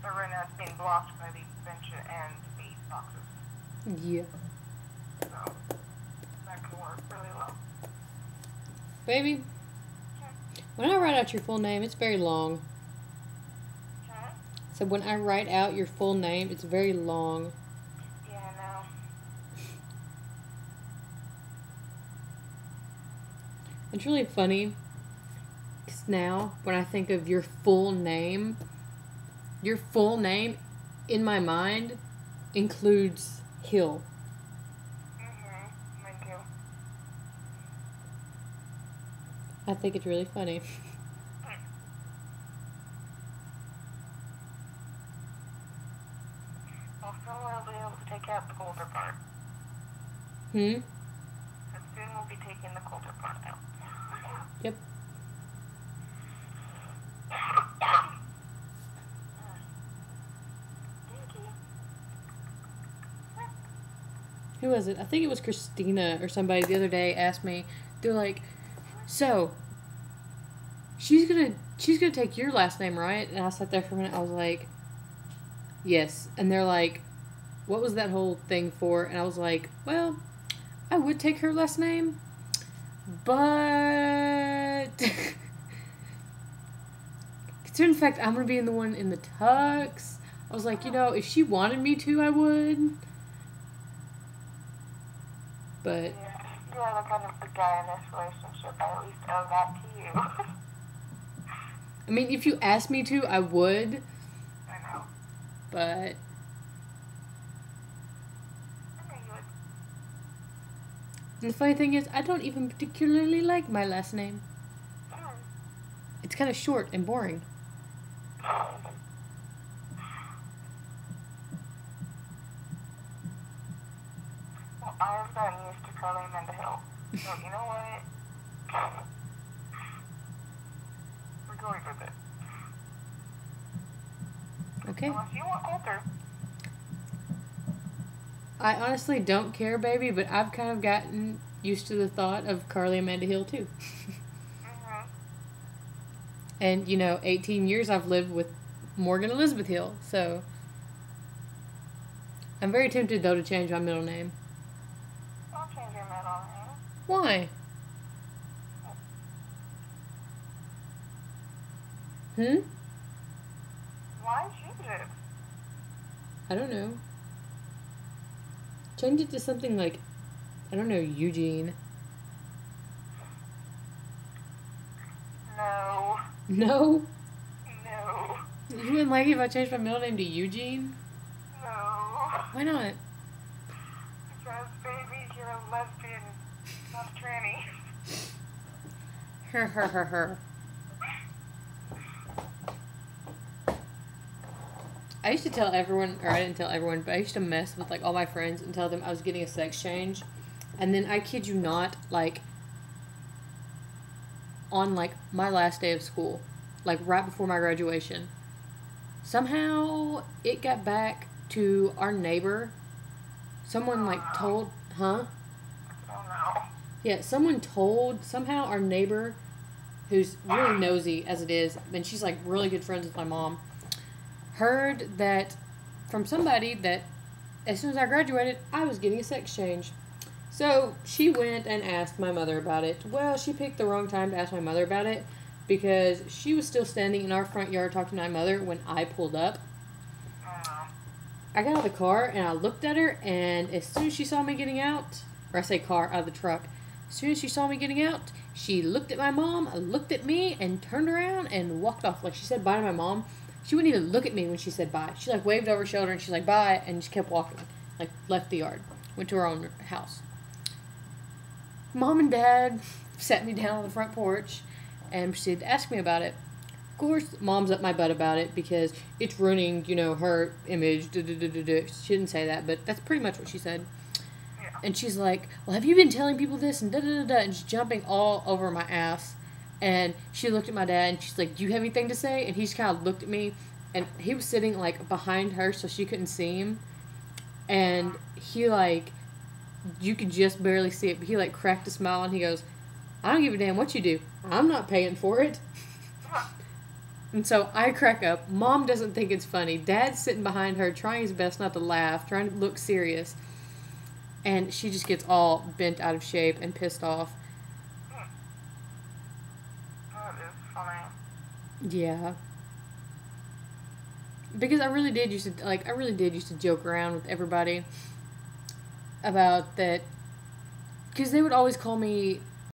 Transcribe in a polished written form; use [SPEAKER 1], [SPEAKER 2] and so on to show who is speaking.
[SPEAKER 1] But right now it's being blocked by the extension and the boxes.
[SPEAKER 2] Yeah.
[SPEAKER 1] So that could work really well.
[SPEAKER 2] Baby, when I write out your full name, it's very long.
[SPEAKER 1] Huh?
[SPEAKER 2] So when I write out your full name, it's very long.
[SPEAKER 1] Yeah, I know.
[SPEAKER 2] It's really funny. Because now, when I think of your full name in my mind includes Hill.
[SPEAKER 1] Mine too.
[SPEAKER 2] I think it's really funny.
[SPEAKER 1] Well, soon we'll be able to take out the colder part.
[SPEAKER 2] Hmm?
[SPEAKER 1] And soon we'll be taking the colder part out.
[SPEAKER 2] Yep. Who was it? I think it was Christina or somebody the other day asked me, they're like, so, she's gonna take your last name, right? And I sat there for a minute, I was like, yes. And they're like, what was that whole thing for? And I was like, well, I would take her last name, but considering the fact I'm gonna be the one in the tux, I was like, if she wanted me to, I would. But
[SPEAKER 1] yeah, you are the kind of the guy in this relationship. I at least owe that to you.
[SPEAKER 2] I mean, if you asked me to, I would.
[SPEAKER 1] I know.
[SPEAKER 2] But
[SPEAKER 1] I know you would.
[SPEAKER 2] and the funny thing is, I don't even particularly like my last name. It's kind of short and boring.
[SPEAKER 1] Well, I've gotten used to Carly Amanda Hill. So, you know what? We're going with it.
[SPEAKER 2] Okay.
[SPEAKER 1] Unless you want Coulter.
[SPEAKER 2] I honestly don't care, baby, but I've kind of gotten used to the thought of Carly Amanda Hill, too. And, 18 years I've lived with Morgan Elizabeth Hill, so I'm very tempted, though, to change my middle name.
[SPEAKER 1] I'll change your middle name.
[SPEAKER 2] Why?
[SPEAKER 1] Why change it?
[SPEAKER 2] I don't know. Change it to something like, I don't know, Eugene.
[SPEAKER 1] No.
[SPEAKER 2] No?
[SPEAKER 1] No.
[SPEAKER 2] You wouldn't like it if I changed my middle name to Eugene?
[SPEAKER 1] No.
[SPEAKER 2] Why not?
[SPEAKER 1] Because, baby, you're a lesbian, not a tranny.
[SPEAKER 2] Her. I used to tell everyone, or I didn't tell everyone, but I used to mess with, all my friends and tell them I was getting a sex change. And then, I kid you not, on, my last day of school, right before my graduation, somehow it got back to our neighbor. Someone, told, huh?
[SPEAKER 1] Oh, no.
[SPEAKER 2] Yeah, somehow our neighbor, who's really nosy as it is, and she's, really good friends with my mom, heard that from somebody that as soon as I graduated, I was getting a sex change. So she went and asked my mother about it. Well, she picked the wrong time to ask my mother about it because she was still standing in our front yard talking to my mother when I pulled up. I got out of the car and I looked at her, and as soon as she saw me getting out, or I say car, out of the truck, as soon as she saw me getting out, she looked at my mom, looked at me, and turned around and walked off. She said bye to my mom. She wouldn't even look at me when she said bye. She waved over her shoulder and she's like bye, and just kept walking. Left the yard. Went to her own house. Mom and Dad sat me down on the front porch and proceeded to ask me about it. Of course, Mom's up my butt about it because it's ruining, her image. She didn't say that, but that's pretty much what she said.
[SPEAKER 1] Yeah.
[SPEAKER 2] And she's like, well, have you been telling people this? And and she's jumping all over my ass. And she looked at my dad and she's like, do you have anything to say? And he just kind of looked at me, and he was sitting behind her so she couldn't see him. And he you could just barely see it, but he cracked a smile and he goes, I don't give a damn what you do. I'm not paying for it. And so I crack up. Mom doesn't think it's funny. Dad's sitting behind her, trying his best not to laugh, trying to look serious. And she just gets all bent out of shape and pissed off.
[SPEAKER 1] That is funny.
[SPEAKER 2] Yeah. Because I really did used to joke around with everybody about that. Because they would always call me